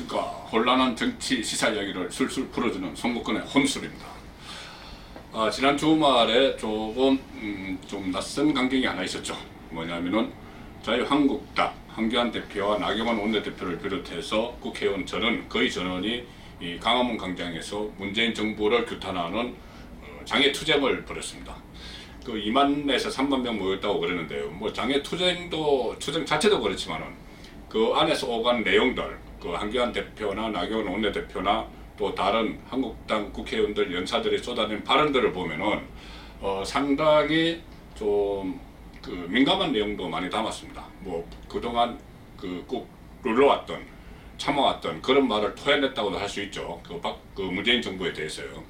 안녕하십니까. 혼란한 정치 시사 이야기를 술술 풀어주는 송국근의 혼술입니다. 지난 주말에 조금 좀 낯선 광경이 하나 있었죠. 뭐냐면은 자유한국당 한교안 대표와 나경원 원내대표를 비롯해서 국회의원 거의 전원이 이 강화문 광장에서 문재인 정부를 규탄하는 장애 투쟁을 벌였습니다. 그 2만에서 3만 명 모였다고 그러는데요. 뭐 장애 투쟁 자체도 그렇지만은 그 안에서 오간 내용들, 그 한교안 대표나 나경원 원내대표나 또 다른 한국당 국회의원들 연사들이 쏟아낸 발언들을 보면은 상당히 좀 그 민감한 내용도 많이 담았습니다. 뭐 그동안 꼭 눌러왔던 참아왔던 그런 말을 토해냈다고도 할 수 있죠. 그 문재인 정부에 대해서요.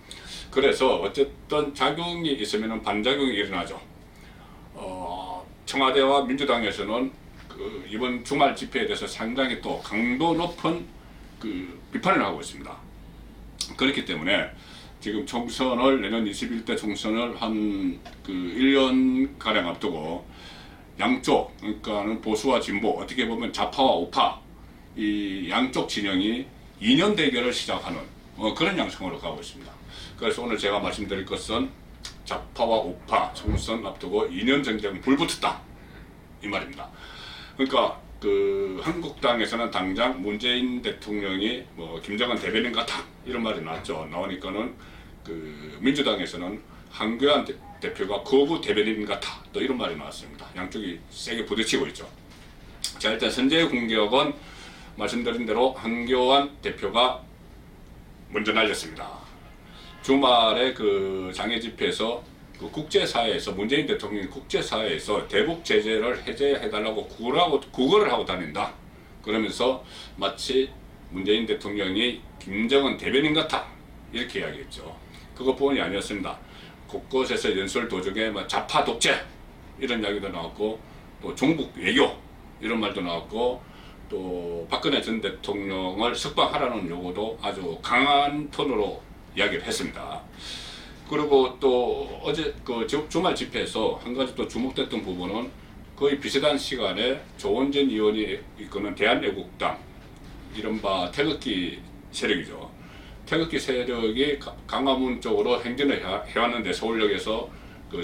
그래서 어쨌든 작용이 있으면은 반작용이 일어나죠. 청와대와 민주당에서는 이번 주말 집회에 대해서 상당히 또 강도 높은 비판을 하고 있습니다. 그렇기 때문에 지금 내년 21대 총선을 한 1년가량 앞두고 양쪽, 그러니까는 보수와 진보, 어떻게 보면 좌파와 우파, 이 양쪽 진영이 2년 대결을 시작하는 그런 양상으로 가고 있습니다. 그래서 오늘 제가 말씀드릴 것은 좌파와 우파 총선 앞두고 2년 전쟁 불붙었다 이 말입니다. 그러니까 한국당에서는 당장 문재인 대통령이 김정은 대변인 같아 이런 말이 나오니까는 민주당에서는 한교안 대표가 거부 대변인 같아 또 이런 말이 나왔습니다. 양쪽이 세게 부딪히고 있죠. 자, 일단 선제의 공격은 말씀드린 대로 한교안 대표가 먼저 날렸습니다. 주말에 장애 집회에서 국제사회에서 문재인 대통령이 국제사회에서 대북 제재를 해제해달라고 구걸을 하고 다닌다. 그러면서 마치 문재인 대통령이 김정은 대변인 같아 이렇게 이야기했죠. 그것뿐이 아니었습니다. 곳곳에서 연설 도중에 좌파 독재 이런 이야기도 나왔고 또 종북 외교 이런 말도 나왔고 또 박근혜 전 대통령을 석방하라는 요구도 아주 강한 톤으로 이야기를 했습니다. 그리고 또 어제 주말 집회에서 한 가지 또 주목됐던 부분은 거의 비슷한 시간에 조원전 의원이 이끄는 대한애국당 이른바 태극기 세력이죠. 태극기 세력이 강화문 쪽으로 행진을 해왔는데 서울역에서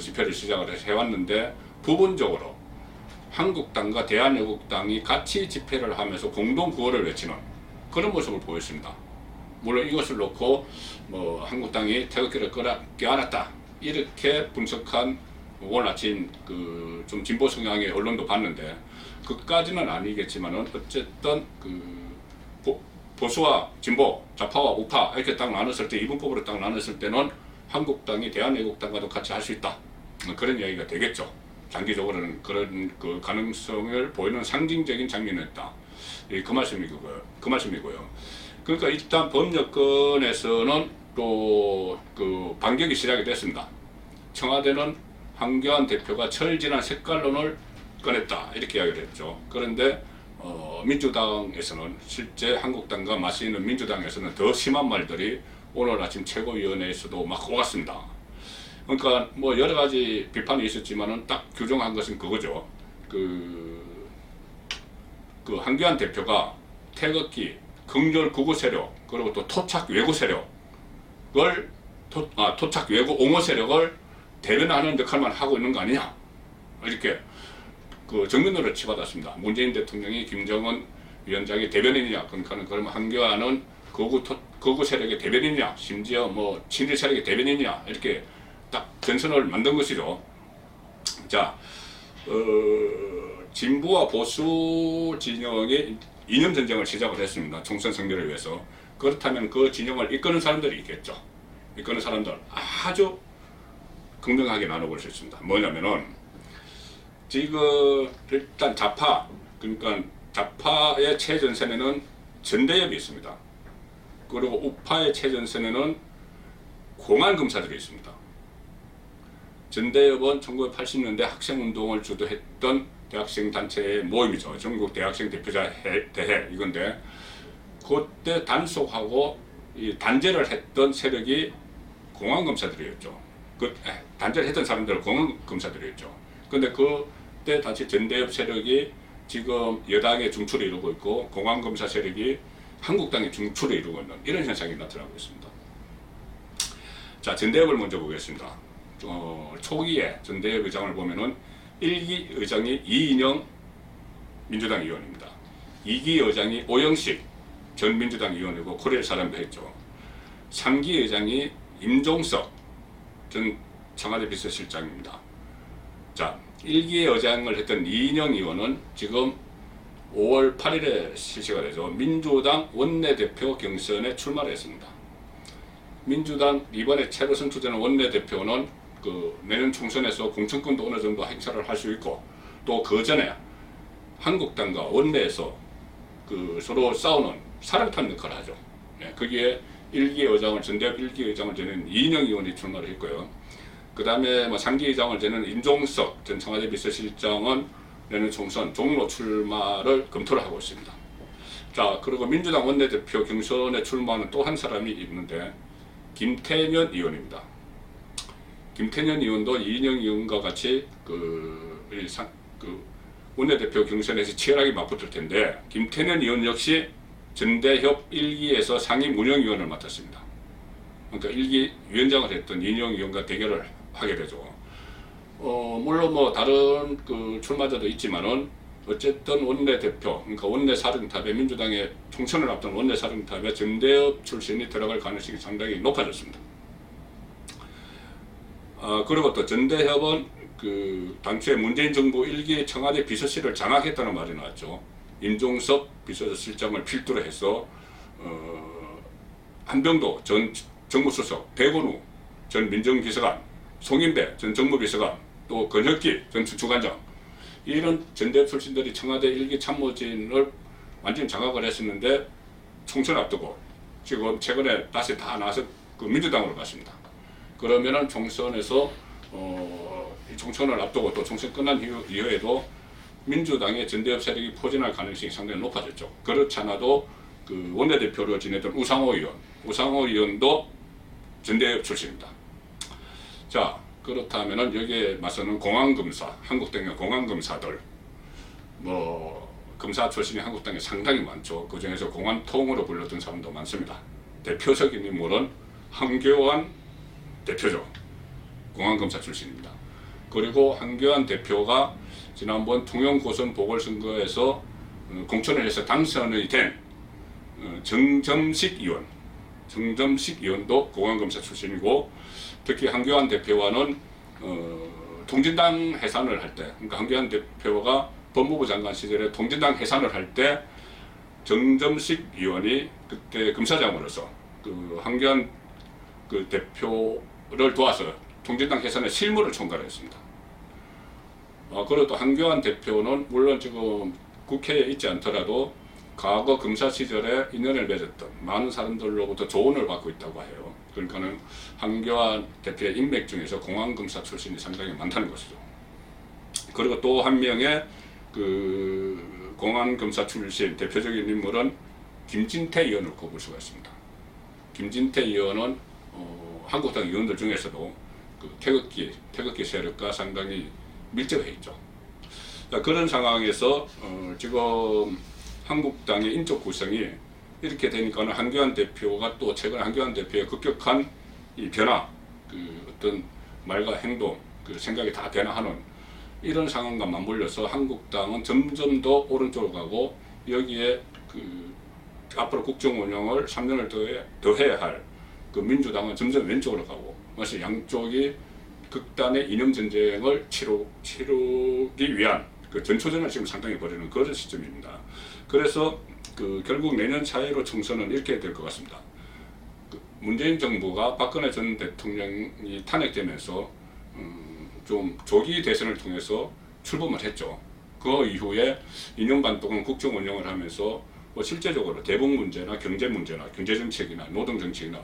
집회를 시작을 해서 해왔는데 부분적으로 한국당과 대한애국당이 같이 집회를 하면서 공동 구호를 외치는 그런 모습을 보였습니다. 물론 이것을 놓고 한국당이 태극기를 껴안았다 이렇게 분석한 오늘 아침 좀 진보 성향의 언론도 봤는데 그까지는 아니겠지만은 어쨌든 보수와 진보, 좌파와 우파 이렇게 딱 나눴을 때 이분법으로 딱 나눴을 때는 한국당이 대한애국당과도 같이 할 수 있다 그런 이야기가 되겠죠. 장기적으로는 그런 가능성을 보이는 상징적인 장면이었다. 그 말씀이고요. 그러니까 일단 법여건에서는 또 반격이 시작이 됐습니다. 청와대는 한교안 대표가 철진한 색깔론을 꺼냈다 이렇게 이야기를 했죠. 그런데 민주당에서는 실제 한국당과 맞서 있는 민주당에서는 더 심한 말들이 오늘 아침 최고위원회에서도 막 오갔습니다. 그러니까 여러 가지 비판이 있었지만은 딱 규정한 것은 그거죠. 한교안 대표가 태극기 극렬 구구 세력 그리고 또 토착 외구 세력을 토착 외구 옹호 세력을 대변하는 역할만 하고 있는 거 아니냐 이렇게 정면으로 치받았습니다. 문재인 대통령이 김정은 위원장의 대변인이냐 그러면 한교안은 거구 세력의 대변인이냐 심지어 친일 세력의 대변인이냐 이렇게 딱 전선을 만든 것이죠. 자, 진보와 보수 진영이 이념 전쟁을 시작을 했습니다. 총선 승리를 위해서. 그렇다면 그 진영을 이끄는 사람들이 있겠죠. 이끄는 사람들 아주 긍정하게 나눠볼 수 있습니다. 뭐냐면은 지금 일단 그러니까 좌파의 최전선에는 전대협이 있습니다. 그리고 우파의 최전선에는 공안검사들이 있습니다. 전대협은 1980년대 학생운동을 주도했던 대학생 단체의 모임이죠. 전국 대학생 대표자 대회 이건데 그때 단속하고 단죄를 했던 세력이 공안검사들이었죠. 단죄를 했던 사람들은 공안검사들이었죠. 근데 그때 다시 전대협 세력이 지금 여당의 중추를 이루고 있고 공안검사 세력이 한국당의 중추를 이루고 있는 이런 현상이 나타나고 있습니다. 자, 전대협을 먼저 보겠습니다. 초기에 전대협 의장을 보면은 1기 의장이 이인영 민주당 의원입니다. 2기 의장이 오영식 전 민주당 의원이고 코리아 사람도 했죠. 3기 의장이 임종석 전 청와대 비서실장입니다. 자, 1기 의장을 했던 이인영 의원은 지금 5월 8일에 실시가 되죠. 민주당 원내대표 경선에 출마를 했습니다. 민주당 이번에 새로 선출되는 원내대표는 그 내년 총선에서 공천권도 어느 정도 행사를 할 수 있고, 또 그 전에 한국당과 원내에서 그 서로 싸우는 사령탑 역할을 하죠. 네, 거기에 1기 의장을 전대협 1기 의장을 지낸 이인영 의원이 출마를 했고요. 그 다음에 뭐 3기 의장을 지낸 임종석 전 청와대 비서실장은 내년 총선 종로 출마를 검토를 하고 있습니다. 자, 그리고 민주당 원내대표 경선에 출마하는 또 한 사람이 있는데 김태년 의원입니다. 김태년 의원도 이인영 의원과 같이 그 원내대표 경선에서 치열하게 맞붙을 텐데, 김태년 의원 역시 전대협 1기에서 상임 운영위원을 맡았습니다. 그러니까 1기 위원장을 했던 이인영 의원과 대결을 하게 되죠. 물론 뭐 다른 그 출마자도 있지만은 어쨌든 원내대표, 그러니까 원내사령탑에 민주당의 총선을 앞둔 원내사령탑에 전대협 출신이 들어갈 가능성이 상당히 높아졌습니다. 그리고 또 전대협은 그 당초에 문재인 정부 1기 청와대 비서실을 장악했다는 말이 나왔죠. 임종석 비서실장을 필두로 해서 한병도 전 정무수석, 백원우 전 민정비서관, 송인배 전 정무비서관, 또 권혁기 전 추관장, 이런 전대협 출신들이 청와대 1기 참모진을 완전히 장악을 했었는데 총선 앞두고 지금 최근에 다시 다 나와서 그 민주당으로 갔습니다. 그러면은 총선에서 총선을 앞두고 또 총선 끝난 이후에도 민주당의 전대협 세력이 포진할 가능성이 상당히 높아졌죠. 그렇지 않아도 그 원내대표로 지냈던 우상호 의원도 전대협 출신입니다. 자, 그렇다면은 여기에 맞서는 공안검사, 한국당의 공안검사들, 뭐 검사 출신이 한국당에 상당히 많죠. 그 중에서 공안통으로 불렸던 사람도 많습니다. 대표적인 인물은 한교안 대표죠. 공안검사 출신입니다. 그리고 한교안 대표가 지난번 통영 고선 보궐선거에서 공천을 해서 당선이 된 정점식 의원도 공안검사 출신이고, 특히 한교안 대표와는 통진당 해산을 할 때, 그러니까 한교안 대표가 법무부 장관 시절에 통진당 해산을 할 때 정점식 의원이 그때 검사장으로서 그 한교안 그 대표를 도와서 통진당 해산의 실무를 총괄했습니다. 그리고 또 한교안 대표는 물론 지금 국회에 있지 않더라도 과거 검사 시절에 인연을 맺었던 많은 사람들로부터 조언을 받고 있다고 해요. 그러니까는 한교안 대표의 인맥 중에서 공안검사 출신이 상당히 많다는 것이죠. 그리고 또 한 명의 그 공안검사 출신 대표적인 인물은 김진태 의원을 꼽을 수가 있습니다. 김진태 의원은 한국당 의원들 중에서도 그 태극기 세력과 상당히 밀접해 있죠. 그런 상황에서 지금 한국당의 인적 구성이 이렇게 되니까는 한교안 대표가 또 최근 한교안 대표의 급격한 이 변화, 그 어떤 말과 행동, 그 생각이 다 변화하는 이런 상황과 맞물려서 한국당은 점점 더 오른쪽으로 가고, 여기에 그 앞으로 국정 운영을 3년을 더 해야 할 그 민주당은 점점 왼쪽으로 가고, 그래서 양쪽이 극단의 이념 전쟁을 치르기 위한 그 전초전을 지금 상당히 벌이는 그런 시점입니다. 그래서 그 결국 내년 사회로 총선은 이렇게 될 것 같습니다. 그 문재인 정부가 박근혜 전 대통령이 탄핵되면서 좀 조기 대선을 통해서 출범을 했죠. 그 이후에 2년 반 동안 국정 운영을 하면서 뭐 실제적으로 대북 문제나 경제 문제나 경제 정책이나 노동 정책이나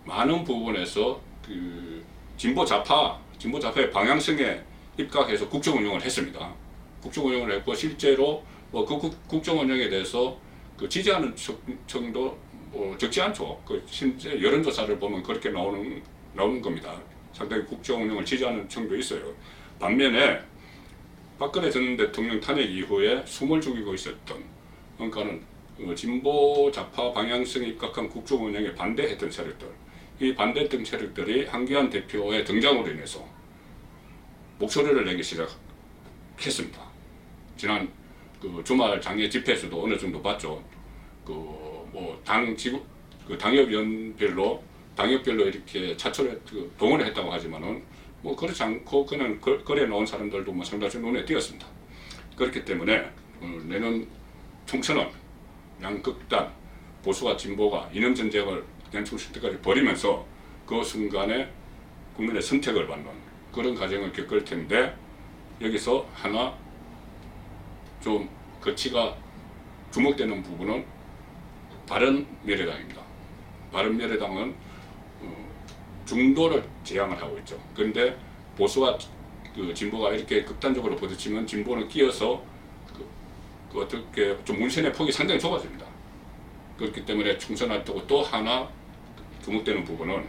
많은 부분에서 그 진보 좌파의 방향성에 입각해서 국정 운영을 했습니다. 국정 운영을 했고, 실제로 뭐 그 국정 운영에 대해서 그 지지하는 층도 뭐 적지 않죠. 그 실제 여론조사를 보면 그렇게 나오는 겁니다. 상당히 국정 운영을 지지하는 층도 있어요. 반면에 박근혜 전 대통령 탄핵 이후에 숨을 죽이고 있었던, 그러니까는 진보 좌파 방향성에 입각한 국정 운영에 반대했던 세력들, 이 반대했던 세력들이 한기환 대표의 등장으로 인해서 목소리를 내기 시작했습니다. 지난 주말 장애 집회에서도 어느 정도 봤죠. 당협위원별로 이렇게 차출해 동원을 했다고 하지만은 그렇지 않고 그냥 거리에 나온 사람들도 상당히 눈에 띄었습니다. 그렇기 때문에 내년 총선은 양극단, 보수와 진보가 이념 전쟁을 연충실 때까지 벌이면서 그 순간에 국민의 선택을 받는 그런 과정을 겪을 텐데, 여기서 하나 좀 거치가 주목되는 부분은 바른미래당입니다. 바른미래당은 중도를 지향을 하고 있죠. 그런데 보수와 진보가 이렇게 극단적으로 부딪히면 진보는 끼어서 어떻게 좀 문신의 폭이 상당히 좁아집니다. 그렇기 때문에 총선 앞두고 또 하나 주목되는 부분은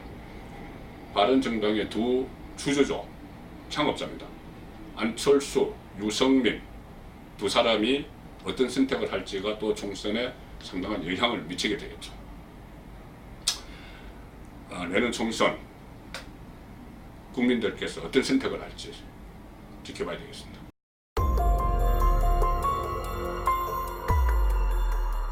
바른정당의 두 주주죠. 창업자입니다. 안철수, 유성민 두 사람이 어떤 선택을 할지가 또 총선에 상당한 영향을 미치게 되겠죠. 내년 총선 국민들께서 어떤 선택을 할지 지켜봐야 되겠습니다.